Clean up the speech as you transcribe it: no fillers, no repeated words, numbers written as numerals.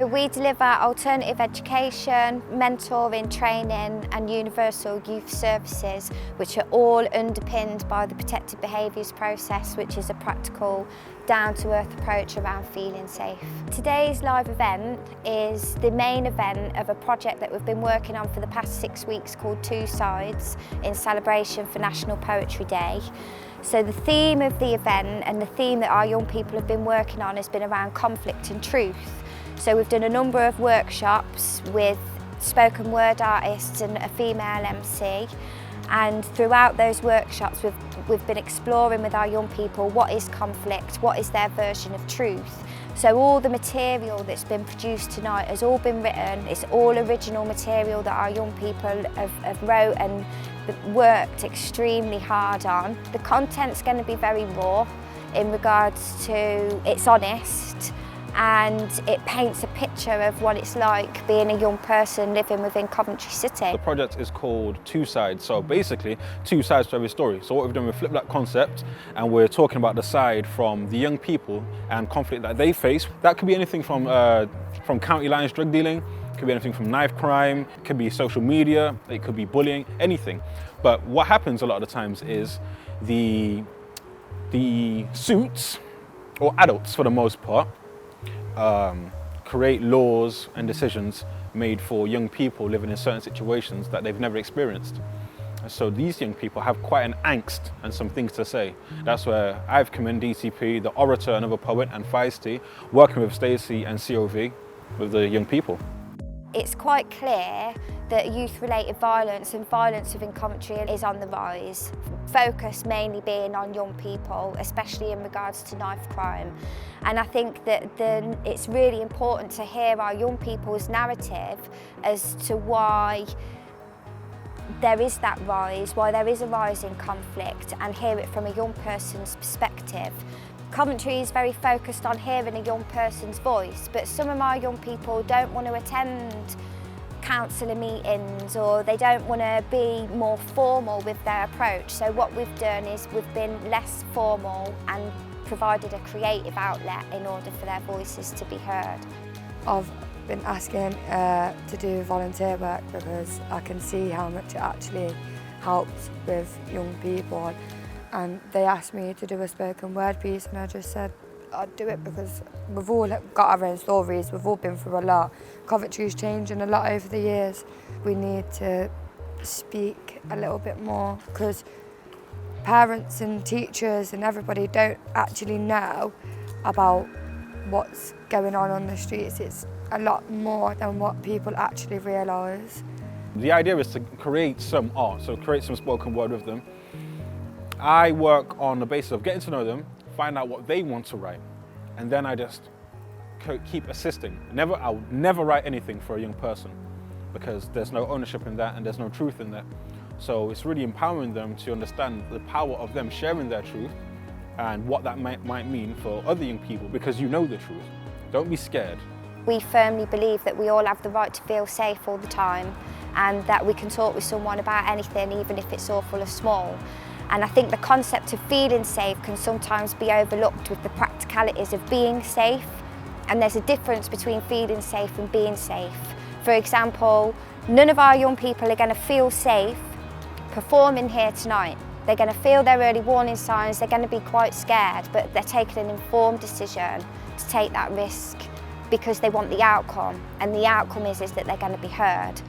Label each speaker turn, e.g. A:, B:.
A: We deliver alternative education, mentoring, training and universal youth services, which are all underpinned by the protected behaviours process, which is a practical, down-to-earth approach around feeling safe. Today's live event is the main event of a project that we've been working on for the past 6 weeks called Two Sides, in celebration for National Poetry Day. So the theme of the event and the theme that our young people have been working on has been around conflict and truth. So we've done a number of workshops with spoken word artists and a female MC, and throughout those workshops we've been exploring with our young people what is conflict, what is their version of truth. So all the material that's been produced tonight has all been written, it's all original material that our young people have wrote and worked extremely hard on. The content's going to be very raw in regards to it's honest, and it paints a picture of what it's like being a young person living within Coventry City.
B: The project is called Two Sides, so basically two sides to every story. So what we've done, we've flipped that concept and we're talking about the side from the young people and conflict that they face. That could be anything from county lines drug dealing, it could be anything from knife crime, it could be social media, it could be bullying, anything. But what happens a lot of the times is the suits, or adults for the most part, create laws and decisions made for young people living in certain situations that they've never experienced. So these young people have quite an angst and some things to say. That's where I've come in, DCP, the orator, another poet, and Feisty, working with Stacey and COV with the young people.
A: It's quite clear that youth-related violence and violence within Coventry is on the rise. Focus mainly being on young people, especially in regards to knife crime. And I think that it's really important to hear our young people's narrative as to why there is that rise, why there is a rise in conflict, and hear it from a young person's perspective. Coventry is very focused on hearing a young person's voice, but some of our young people don't want to attend councillor meetings, or they don't want to be more formal with their approach. So what we've done is we've been less formal and provided a creative outlet in order for their voices to be heard.
C: I've been asking to do volunteer work because I can see how much it actually helps with young people. And they asked me to do a spoken word piece, and I just said I'd do it because we've all got our own stories, we've all been through a lot. Coventry's changing a lot over the years. We need to speak a little bit more because parents and teachers and everybody don't actually know about what's going on the streets. It's a lot more than what people actually realise.
B: The idea is to create some art, so create some spoken word with them. I work on the basis of getting to know them, find out what they want to write, and then I just keep assisting. I would never write anything for a young person because there's no ownership in that and there's no truth in that. So it's really empowering them to understand the power of them sharing their truth and what that might mean for other young people, because you know the truth. Don't be scared.
A: We firmly believe that we all have the right to feel safe all the time, and that we can talk with someone about anything, even if it's awful or small. And I think the concept of feeling safe can sometimes be overlooked with the practicalities of being safe. And there's a difference between feeling safe and being safe. For example, none of our young people are going to feel safe performing here tonight. They're going to feel their early warning signs, they're going to be quite scared, but they're taking an informed decision to take that risk because they want the outcome. And the outcome is that they're going to be heard.